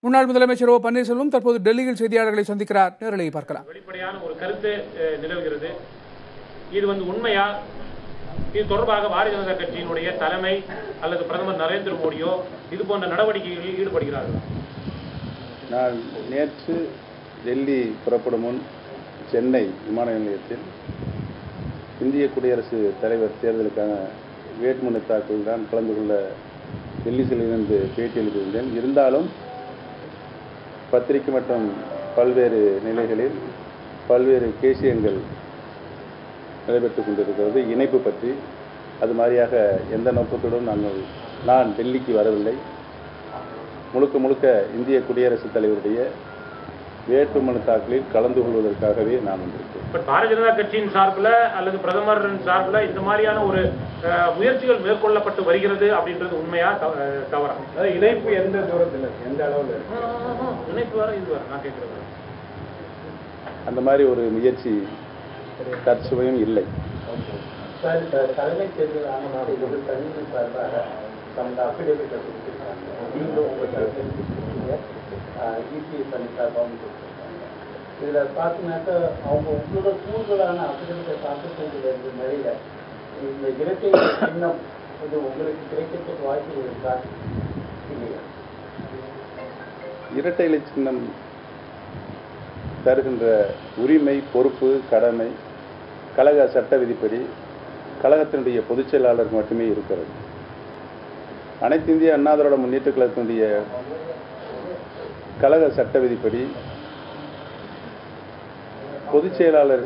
முன்னாள் முதலமைச்சர் ஓ பன்னீர்செல்வம் தற்போது டெல்லியில் செய்தியாளர்களை சந்திக்கிறார். நேரலையை பார்க்கலாம். வெளிப்படையான ஒரு கருத்து நிலவுகிறது. இது உண்மையா? இது தொடர்பாக பாரதிய ஜனதா கட்சியினுடைய தலைமை அல்லது பிரதமர் நரேந்திர மோடியோ இது போன்ற நடவடிக்கைகளில் ஈடுபடுகிறார்கள். நான் நேற்று டெல்லி புறப்படும் முன் சென்னை விமான நிலையத்தில் இந்திய குடியரசுத் தலைவர் தேர்தலுக்கான வேட்புமனு தாக்கல் தான் கலந்து கொள்ள டெல்லி செல்லிருந்து பேட்டி அளித்திருந்தேன். இருந்தாலும் பத்திரிகை மற்றும் பல்வேறு நிலைகளில் பல்வேறு கேசியங்கள் நடைபெற்றுக் கொண்டிருக்கிறது. இணைப்பு பற்றி அது மாதிரியாக எந்த நோக்கத்துடன் நான் டெல்லிக்கு வரவில்லை. முழுக்க இந்திய குடியரசுத் தலைவருடைய வேட்புமனு தாக்கலில் கலந்து கொள்வதற்காகவே நான் வந்திருக்கேன். பாரதிய ஜனதா கட்சியின் சார்பில் அல்லது பிரதமரின் சார்பில் இந்த மாதிரியான ஒரு முயற்சிகள் மேற்கொள்ளப்பட்டு வருகிறது அப்படின்றது உண்மையா தவறா? இணைப்பு எந்த தூரத்தில் எந்த அளவில் இணைப்பு வர இது வர நான் கேட்கிறேன். அந்த மாதிரி ஒரு முயற்சி தற்சமயம் இல்லை. தலைமை தேர்தல் ஆணையர் தனிமை சார்பாக அந்த அபிடேவிட்டை கொடுத்திருக்காங்க. நீங்களும் உங்கள் இபிஎஸ் அணி சார்பாக கொடுத்திருக்காங்க. இதில் பார்த்தீங்கன்னாக்கா அவங்க உங்களோட கூடுதலான அபிடேவிட்டை தாக்கல் செய்கிற நிலையில் இந்த இரட்டை சின்னம் இது உங்களுக்கு கிடைக்கிறதுக்கு வாய்ப்பு இருக்கா இல்லையா? இரட்டை இலை சின்னம் தருகின்ற உரிமை, பொறுப்பு, கடமை கழக சட்ட விதிப்படி கழகத்தினுடைய பொதுச் செயலாளருக்கு மட்டுமே இருக்கிறது. அனைத்து இந்திய அண்ணா திராவிட முன்னேற்ற கழகத்தினுடைய கழக சட்ட விதிப்படி பொதுச் செயலாளர்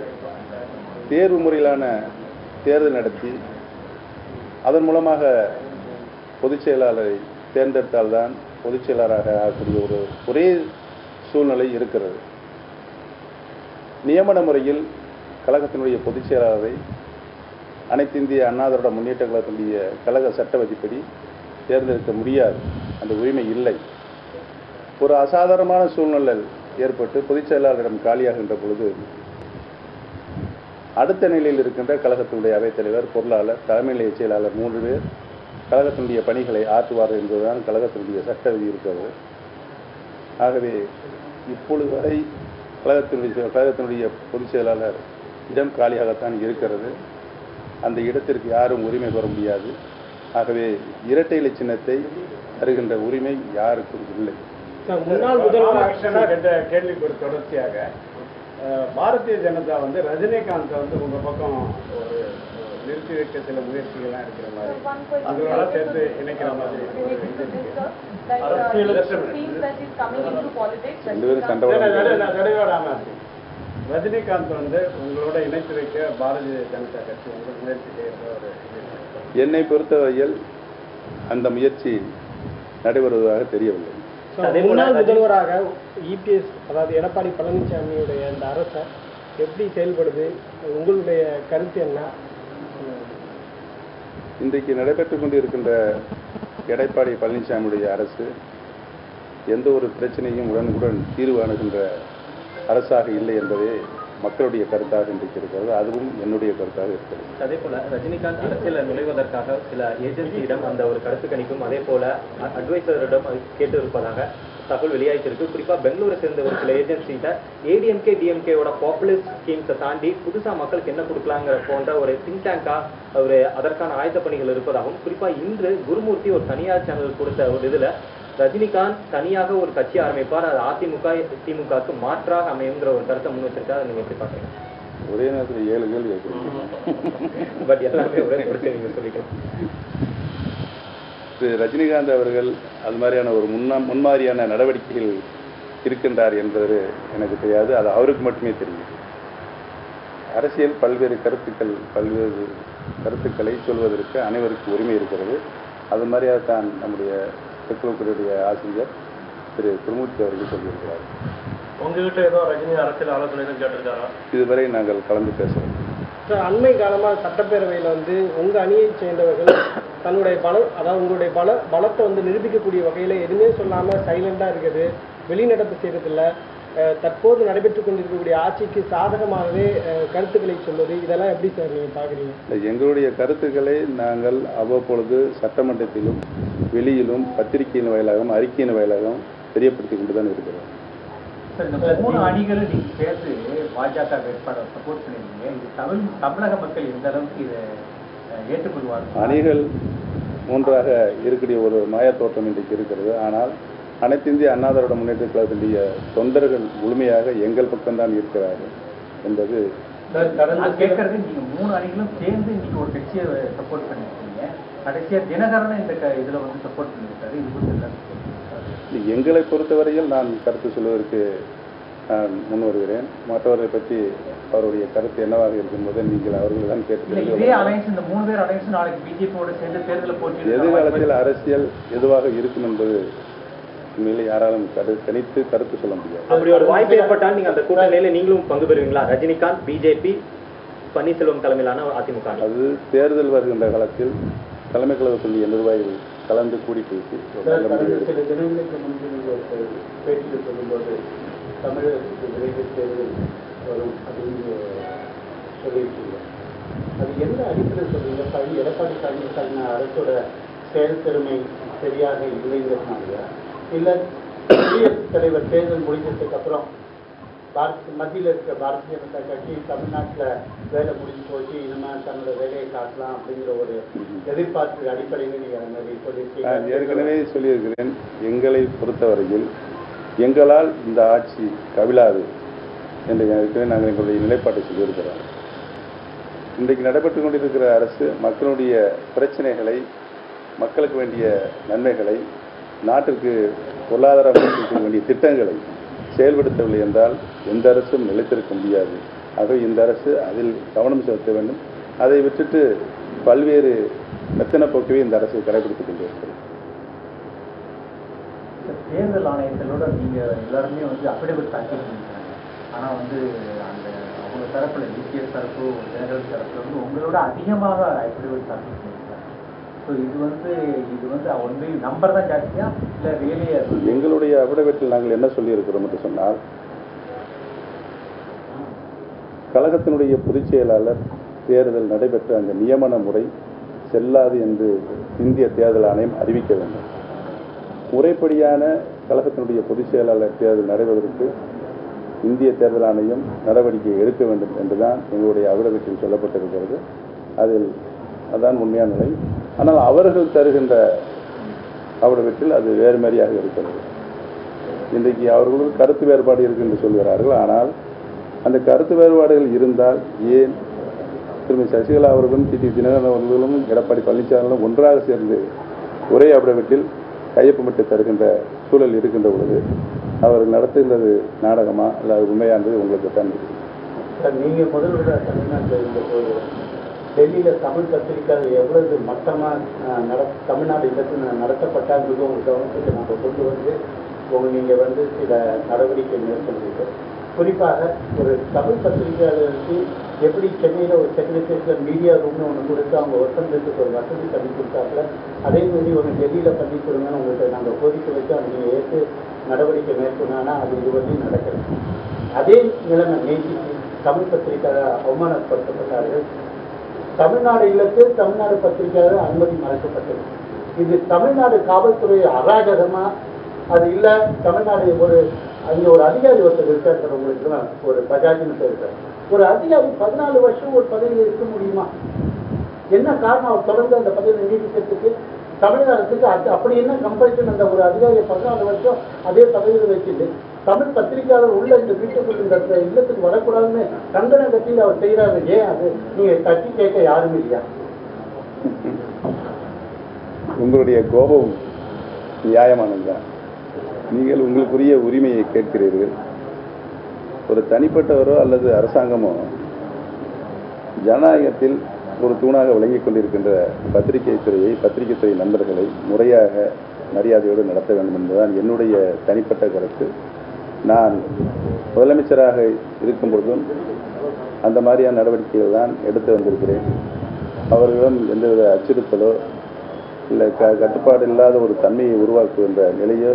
தேர்வு முறையிலான தேர்தல் நடத்தி அதன் மூலமாக பொதுச் செயலாளரை தேர்ந்தெடுத்தால்தான் பொதுச் செயலாளராக ஆகக்கூடிய ஒரே சூழ்நிலை இருக்கிறது. நியமன முறையில் கழகத்தினுடைய பொதுச் செயலாளரை அனைத்து இந்திய அண்ணா திராவிட முன்னேற்ற கழகத்தினுடைய கழக சட்ட விதிப்படி தேர்ந்தெடுக்க முடியாது. அந்த உரிமை இல்லை. ஒரு அசாதாரணமான சூழ்நிலை ஏற்பட்டு பொதுச் செயலாளரிடம் காலியாகின்ற பொழுது அடுத்த நிலையில் இருக்கின்ற கழகத்தினுடைய அவைத்தலைவர், பொருளாளர், தலைமை நிலைய செயலாளர் 3 பேர் கழகத்தினுடைய பணிகளை ஆற்றுவார்கள் என்பதுதான் கழகத்தினுடைய சட்ட விதி இருக்கிறது. ஆகவே இப்பொழுது வரை கழகத்தினுடைய பொதுச் செயலாளர் இடம் காலியாகத்தான் இருக்கிறது. அந்த இடத்திற்கு யாரும் உரிமை பெற முடியாது. ஆகவே இரட்டை இலை சின்னத்தை தருகின்ற உரிமை யாருக்கும் இல்லை. முன்னாள் முதல்வர் கேட்ட கேள்விக்கு ஒரு தொடர்ச்சியாக பாரதிய ஜனதா ரஜினிகாந்தை உங்க பக்கம் ஒரு நிறுத்தி வைக்க சில முயற்சிகள்லாம் இருக்கிற மாதிரி அதோட சேர்த்து இணைக்கிற மாதிரி ரஜினிகாந்த் உங்களோட இணைத்து வைக்க பாரதிய ஜனதா கட்சி உங்கள் முயற்சி செய்கிற ஒரு என்னை பொறுத்தவரையில் அந்த முயற்சி நடைபெறுவதாக தெரியவில்லை. முன்னாள் முதல்வராக இபிஎஸ் அதாவது எடப்பாடி பழனிசாமியுடைய அந்த அரசை எப்படி செயல்படுது? உங்களுடைய கருத்து என்ன? இன்றைக்கு நடைபெற்றுக் கொண்டிருக்கின்ற எடப்பாடி பழனிசாமியுடைய அரசு எந்த ஒரு பிரச்சனையும் உடனுக்குடன் தீர்வு அணுகின்ற அரசாக இல்லை என்பதே மக்களுடைய கருத்தாக இன்றைக்கு இருக்கிறது. அதுவும் என்னுடைய கருத்தாக இருக்கிறது. அதே போல ரஜினிகாந்த் அரசியல் நுழைவதற்காக சில ஏஜென்சியிடம் அந்த ஒரு கருத்து கணிப்பும் அதே போல அட்வைசரிடம் கேட்டு இருப்பதாக தகவல் வெளியாயிருக்கு. குறிப்பா பெங்களூரை சேர்ந்த ஒரு சில ஏஜென்சிகிட்ட ஏடிஎம்கே டிஎம்கேவோட பாப்புலர் ஸ்கீம்ஸை தாண்டி புதுசா மக்களுக்கு என்ன கொடுக்கலாங்கிற போன்ற ஒரு திங்க் டேங்கா ஒரு அதற்கான ஆயுத பணிகள் இருப்பதாகவும், குறிப்பா இன்று குருமூர்த்தி ஒரு தனியார் சேனல் கொடுத்த ஒரு இதுல ரஜினிகாந்த் தனியாக ஒரு கட்சி ஆரம்பிப்பார், அது அதிமுக திமுகவுக்கு மாற்றாக அமையுங்கிற ஒரு கருத்தை முன் வச்சிருக்கா. அதை நீங்க எப்படி பாக்குறீங்க? ஒரே நேரத்தில் 7 கேள்வி கேட்குறீங்க. பட் எல்லாமே ஒரே கொடுத்து நீங்க சொல்லிக்கலாம். ரஜினிகாந்த் அவர்கள் அது மாதிரியான ஒரு முன்மாதிரியான நடவடிக்கைகள் இருக்கின்றார் என்பது எனக்கு தெரியாது. அது அவருக்கு மட்டுமே தெரியும். அரசியல் பல்வேறு கருத்துக்களை சொல்வதற்கு அனைவருக்கும் உரிமை இருக்கிறது. அது மாதிரியாக தான் நம்முடைய பெற்றோர்களுடைய ஆசிரியர் திரு குருமூர்த்தி அவர்கள் சொல்லியிருக்கிறார். உங்ககிட்ட ஏதோ ரஜினி அரசியல் ஆலோசனை கேட்டிருக்காரா? இதுவரை நாங்கள் கலந்து பேசுகிறோம். சார், அண்மை காலமாக சட்டப்பேரவையில் உங்கள் அணியை சேர்ந்தவர்கள் தன்னுடைய உங்களுடைய பலத்தை நிரூபிக்கக்கூடிய வகையில் எதுவுமே சொல்லாமல் சைலண்டாக இருக்குது, வெளிநடப்பு செய்கிறதில்ல, தற்போது நடைபெற்றுக் கொண்டிருக்கக்கூடிய ஆட்சிக்கு சாதகமாகவே கருத்துக்களை சொல்வது, இதெல்லாம் எப்படி சார் நீங்கள் பார்க்குறீங்க? எங்களுடைய கருத்துக்களை நாங்கள் அவ்வப்பொழுது சட்டமன்றத்திலும் வெளியிலும் பத்திரிகையின் வாயிலாகவும் அறிக்கையின் வாயிலாகவும் தெரியப்படுத்திக் கொண்டு தான் இருக்கிறோம். சார், இந்த 3 அணிகளும் நீங்க சேர்த்து பாஜக வேட்பாளர் சப்போர்ட் பண்ணிருந்தீங்க. இது தமிழக மக்கள் எந்த அளவுக்கு இதை ஏற்றுக்கொள்வார்கள்? அணிகள் மூன்றாக இருக்கக்கூடிய ஒரு மாயத்தோட்டம் இன்றைக்கு இருக்கிறது. ஆனால் அனைத்து இந்திய அண்ணா திராவிட முன்னேற்ற கழகத்தினுடைய தொண்டர்கள் முழுமையாக எங்கள் பக்கம்தான் இருக்கிறார்கள் என்பது நான் கேட்கறது, நீங்க 3 அணிகளும் சேர்ந்து இன்னைக்கு ஒரு கட்சியை சப்போர்ட் பண்ணிருக்கீங்க. கடைசியா தினகரனை இந்த இதுல வந்து சப்போர்ட் பண்ணிருக்காரு. இது குறித்து எங்களை பொறுத்தவரையில் நான் கருத்து சொல்வதற்கு நான் முன் வருகிறேன். மற்றவர்களை பற்றி அவருடைய கருத்து என்னவாக இருக்கும்போது நீங்கள் அவர்கள் தான் கேட்டு இதே அலைன்ஸ், இந்த 3 பேர் அலைன்ஸ் நாளைக்கு பிஜேபியோட சேர்ந்து தேர்தலில் போட்டி எதிர்காலத்தில் அரசியல் எதுவாக இருக்கும் என்பது உண்மையிலே யாராலும் கணித்து கருத்து சொல்ல முடியாது. அப்படி ஒரு வாய்ப்பு ஏற்பட்டால் நீங்க அந்த கூட்டணியில நீங்களும் பங்கு பெறுவீங்களா? ரஜினிகாந்த், பிஜேபி, பன்னீர்செல்வம் தலைமையிலான அதிமுக. அது தேர்தல் வருகின்ற காலத்தில் தலைமை கழகத்தினுடைய நிர்வாகிகள் கலந்து கூடி பேசி சில தினங்களுக்கு முன்பு நீங்கள் பேட்டியில் சொல்லும்போது தமிழகத்துக்கு விரைவில் தேர்தல் வரும் அப்படின்னு சொல்லியிருக்கீங்க. அது எந்த அடிப்படையில் சொல்றீங்க? எடப்பாடி பழனிசாமி அரசோட செயல்திறமை சரியாக இல்லைங்கிறதுனாலயா, இல்லை குடியரசுத் தலைவர் தேர்தல் முடிஞ்சதுக்கு அப்புறம் மத்தியில் இருக்க பாரதிய ஜனதா கட்சி தமிழ்நாட்டில் வேலை முடிஞ்சு போச்சு, இனிமேல் தன்னோட வேலையை காட்டலாம் அப்படிங்கிற ஒரு எதிர்பார்ப்பு அடிப்படையில் நீங்கள் அந்த மாதிரி சொல்லியிருக்கீங்க? நான் ஏற்கனவே சொல்லியிருக்கிறேன், எங்களை பொறுத்தவரையில் எங்களால் இந்த ஆட்சி கவிழாது என்று ஏற்கனவே நாங்கள் எங்களுடைய நிலைப்பாட்டை சொல்லியிருக்கிறோம். இன்றைக்கு நடைபெற்று கொண்டிருக்கிற அரசு மக்களுடைய பிரச்சனைகளை, மக்களுக்கு வேண்டிய நன்மைகளை, நாட்டிற்கு பொருளாதார முன்னேற்றத்துக்கு வேண்டிய திட்டங்களை செயல்படுத்தவில்லை என்றால் எந்த அரசும் நிலைத்திருக்க முடியாது. ஆகவே இந்த அரசு அதில் கவனம் செலுத்த வேண்டும். அதை விட்டுட்டு பல்வேறு மெத்தன போக்கவே இந்த அரசு கடைபிடித்துக் கொண்டிருக்கிறது. தேர்தல் ஆணையத்திலோட நீங்க எல்லாருமே வந்து அபிடவிட் தாக்கல் பண்ணிருக்காங்க. ஆனா வந்து அந்த அவங்க தரப்புல டிபிஎஸ் தரப்பு, ஜெனரல் தரப்புல வந்து உங்களோட அதிகமாக அபிடவிட் தாக்கல் பண்ணிருக்காங்க. ஸோ இது வந்து ஒன்லி நம்பர் தான் ஜாஸ்தியா இல்லை ரியலியே? எங்களுடைய அபிடவிட்டில் நாங்கள் என்ன சொல்லியிருக்கிறோம் என்று சொன்னால், கழகத்தினுடைய பொதுச் செயலாளர் தேர்தல் நடைபெற்ற அந்த நியமன முறை செல்லாது என்று இந்திய தேர்தல் ஆணையம் அறிவிக்க வேண்டும். முறைப்படியான கழகத்தினுடைய பொதுச் செயலாளர் தேர்தல் நடைபெறுவதற்கு இந்திய தேர்தல் ஆணையம் நடவடிக்கை எடுக்க வேண்டும் என்றுதான் எங்களுடைய அபிடவிட்டில் சொல்லப்பட்டிருக்கிறது. அதான் உண்மையான நிலை. ஆனால் அவர்கள் தருகின்ற அபிடவிட்டில் அது வேறு மாதிரியாக இருக்கிறது. இன்றைக்கு அவர்களுக்கு கருத்து வேறுபாடு இருக்கு என்று சொல்கிறார்கள். ஆனால் அந்த கருத்து வேறுபாடுகள் இருந்தால் ஏன் திருமதி சசிகலா அவர்களும் டி தினகரன் அவர்களும் எடப்பாடி பழனிசாமிகளும் ஒன்றாக சேர்ந்து ஒரே அபிடவிட்டில் கையொப்பமிட்டு தருகின்ற சூழல் இருக்கின்ற பொழுது அவர்கள் நடத்துகின்றது நாடகமா அல்லது உண்மையானது உங்களுக்கு தான் இருக்கு. நீங்கள் முதல்வராக தமிழ்நாட்டில் இருந்தபோது டெல்லியில் தமிழ் பத்திரிகைகள் எவ்வளவு மட்டமாக தமிழ்நாடு இடத்தில் நடத்தப்பட்டால் மிகவும் கவனத்துக்கு நாங்கள் கொண்டு வந்து நீங்கள் வந்து சில நடவடிக்கை மேற்கொண்டீர்கள். குறிப்பாக ஒரு தமிழ் பத்திரிகையாளருக்கு எப்படி சென்னையில் ஒரு செக்ரட்டரியேட்டில் மீடியா ரூம்னு ஒன்று கொடுத்து அவங்க ஒர்க் ஒரு வசதி பண்ணி கொடுத்தாப்புல, அதே மாதிரி ஒன்று டெல்லியில் பண்ணி கொடுங்கன்னு உங்கள்கிட்ட நாங்கள் கோரிக்கை வச்சு அவங்க நீங்கள் ஏற்று நடவடிக்கை மேற்கொண்டாங்கன்னா அது இதுவரையும் நடக்கிறது. அதே நிலைமை நேசிக்கு தமிழ் பத்திரிகையாளர் அவமானப்படுத்தப்பட்டார்கள். தமிழ்நாடு இல்லத்தில் தமிழ்நாடு பத்திரிகையாளர் அனுமதி மறுக்கப்பட்டது. இது தமிழ்நாடு காவல்துறை அராஜகமா? அது இல்லை தமிழ்நாடு அங்கே ஒரு அதிகாரி ஒருத்தர் இருக்கார், உங்களுக்கு ஒரு பஜாஜ்னு இருக்கார். ஒரு அதிகாரி 14 வருஷம் ஒரு பதவியில் இருக்க முடியுமா? என்ன காரணம் அவர் தொடர்ந்து அந்த பதவியில் நீடிக்கிறதுக்கு? தமிழக அரசுக்கு அப்படி என்ன கம்பல்ஷன்? அந்த ஒரு அதிகாரியை 14 வருஷம் அதே பதவியில் வச்சுட்டு தமிழ் பத்திரிகையாளர் உள்ள இந்த வீட்டுக்குள்ள இந்த இல்லத்துக்கு வரக்கூடாதுன்னு கண்டன கட்சியில் அவர் செய்கிறாரு. ஏன் அது நீங்கள் தட்டி கேட்க யாரும் இல்லையா? உங்களுடைய கோபம் நியாயமானதுதான். நீங்கள் உங்களுக்குரிய உரிமையை கேட்கிறீர்கள். ஒரு தனிப்பட்டவரோ அல்லது அரசாங்கமோ ஜனநாயகத்தில் ஒரு தூணாக விளங்கிக் கொண்டிருக்கின்ற பத்திரிகை துறை நண்பர்களை முறையாக மரியாதையோடு நடத்த வேண்டும் என்பதுதான் என்னுடைய தனிப்பட்ட கருத்து. நான் முதலமைச்சராக இருக்கும் பொழுதும் அந்த மாதிரியான நடவடிக்கைகள் தான் எடுத்து வந்திருக்கிறேன். அவர்களிடம் எந்தவித அச்சுறுத்தலோ இல்லை கட்டுப்பாடு இல்லாத ஒரு தன்மையை உருவாக்குகின்ற நிலையோ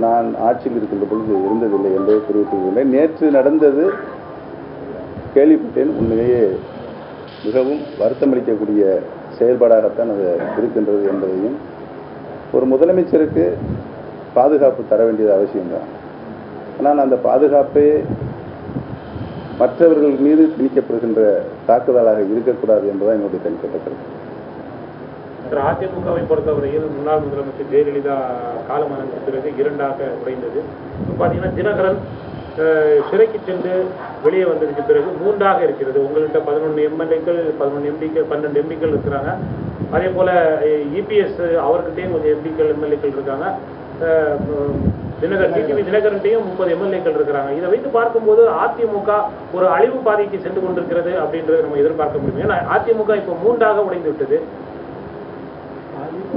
நான் ஆட்சியில் இருக்கின்ற பொழுது இருந்ததில்லை என்பதை தெரிவித்துள்ளேன். நேற்று நடந்தது கேள்விப்பட்டேன். உண்மையிலேயே மிகவும் வருத்தமளிக்கக்கூடிய செயல்பாடாகத்தான் அது இருக்கின்றது என்பதையும், ஒரு முதலமைச்சருக்கு பாதுகாப்பு தர வேண்டியது அவசியம்தான். ஆனால் அந்த பாதுகாப்பே மற்றவர்கள் மீது திணிக்கப்படுகின்ற தாக்குதலாக இருக்கக்கூடாது என்பதுதான் என்னுடைய தனிப்பட்ட கருத்து. அதிமுகவை பொறுத்தவரையில் முன்னாள் முதலமைச்சர் ஜெயலலிதா காலமானதுக்கு பிறகு இரண்டாக உடைந்தது. பார்த்தீங்கன்னா தினகரன் சிறைக்கு சென்று வெளியே வந்ததுக்கு பிறகு மூன்றாக இருக்கிறது. உங்கள்கிட்ட 11 எம்எல்ஏக்கள் 11 எம்பிக்கள் 12 எம்பிக்கள் இருக்கிறாங்க. அதே போல இபிஎஸ் அவர்கிட்டையும் கொஞ்சம் எம்பிக்கள் எம்எல்ஏக்கள் இருக்காங்க. தினகரன்ட்டையும் 30 எம்எல்ஏக்கள் இருக்கிறாங்க. இதை வைத்து பார்க்கும்போது அதிமுக ஒரு அழிவு பாதைக்கு சென்று கொண்டிருக்கிறது அப்படின்றத நம்ம எதிர்பார்க்க முடியும். ஏன்னா அதிமுக இப்போ மூன்றாக உடைந்து விட்டது.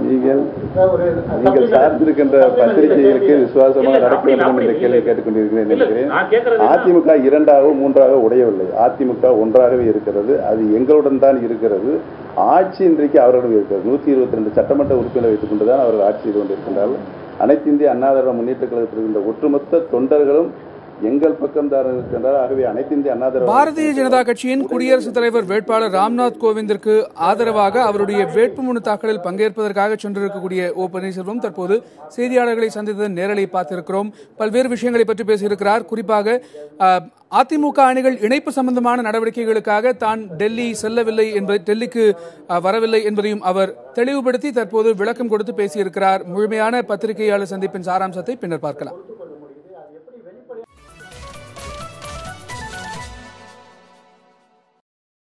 நீங்கள் சார்ந்திருக்கின்ற பத்திரிகைகளுக்கு விசுவாசமாக நடக்க வேண்டும் என்ற கேள்வி கேட்டுக்கொண்டிருக்கிறேன் நினைக்கிறேன். அதிமுக 2ஆக 3ஆக உடையவில்லை. அதிமுக ஒன்றாகவே இருக்கிறது. அது எங்களுடன் தான் இருக்கிறது. ஆட்சி இன்றைக்கு அவர்களிடம் இருக்கிறது. 122 சட்டமன்ற உறுப்பினரை வைத்துக் கொண்டுதான் அவர்கள் ஆட்சி செய்து கொண்டிருக்கின்றார்கள். அனைத்து இந்திய அண்ணா திராவிட முன்னேற்ற கழகத்தில் இருக்கின்ற ஒட்டுமொத்த தொண்டர்களும் எங்கள் பக்கம்தான் இருக்கின்றார். ஆகவே அனைத்து இந்திய அண்ணா திராவிட பாரதிய ஜனதா கட்சியின் குடியரசுத் தலைவர் வேட்பாளர் ராம்நாத் கோவிந்திற்கு ஆதரவாக அவருடைய வேட்புமனு தாக்கலில் பங்கேற்பதற்காக சென்றிருக்கக்கூடிய ஓ பன்னீர்செல்வம் தற்போது செய்தியாளர்களை சந்தித்ததன் நேரலை பார்த்திருக்கிறோம். பல்வேறு விஷயங்களை பற்றி பேசியிருக்கிறார். குறிப்பாக அதிமுக அணிகள் இணைப்பு சம்பந்தமான நடவடிக்கைகளுக்காக தான் டெல்லிக்கு வரவில்லை என்பதையும் அவர் தெளிவுபடுத்தி தற்போது விளக்கம் கொடுத்து பேசியிருக்கிறார். முழுமையான பத்திரிகையாளர் சந்திப்பின் சாராம்சத்தை பின்னர் பார்க்கலாம்.